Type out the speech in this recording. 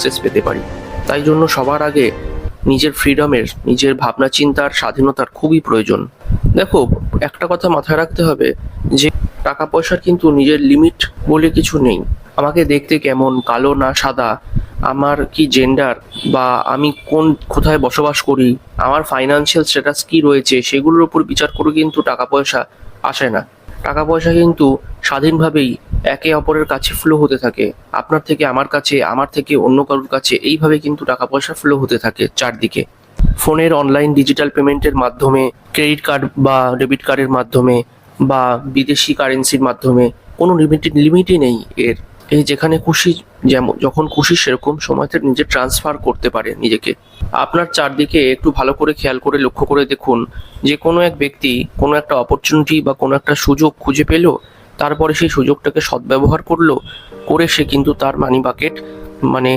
Success পেতে পারি। তাই জন্য সবার আগে নিজের ফ্রিডমের, নিজের ভাবনা চিন্তার স্বাধীনতার খুবই প্রয়োজন। দেখো, একটা কথা মাথায় রাখতে হবে যে টাকা পয়সার কিন্তু নিজের লিমিট বলে কিছু নেই। আমাকে দেখতে কেমন, কালো না সাদা, আমার কি জেন্ডার, বা আমি কোথায় বসবাস করি, আমার ফাইন্যান্সিয়াল স্ট্যাটাস কি রয়েছে, সেগুলোর উপর বিচার করে কিন্তু টাকা পয়সা আসে না। টাকা পয়সা কিন্তু স্বাধীনভাবেই একে অপরের কাছে ফ্লো হতে থাকে। আপনার থেকে আমার কাছে, আমার থেকে অন্য কারোর কাছে, এইভাবে কিন্তু টাকা পয়সা ফ্লো হতে থাকে চারদিকে। ফোনের অনলাইন ডিজিটাল পেমেন্টের মাধ্যমে, ক্রেডিট কার্ড বা ডেবিট কার্ডের মাধ্যমে, বা বিদেশি কারেন্সির মাধ্যমে কোনো লিমিটই নেই এর। এই যেখানে খুশি, যেমন যখন খুশি সেরকম সময়তে নিজে ট্রান্সফার করতে পারে নিজেকে। আপনার চারদিকে একটু ভালো করে খেয়াল করে লক্ষ্য করে দেখুন যে কোনো এক ব্যক্তি কোনো একটা অপরচুনিটি বা কোনো একটা সুযোগ খুঁজে পেল, তারপরে সেই সুযোগটাকে সদ্ব্যবহার করে সে কিন্তু তার মানি বাকেট, মানে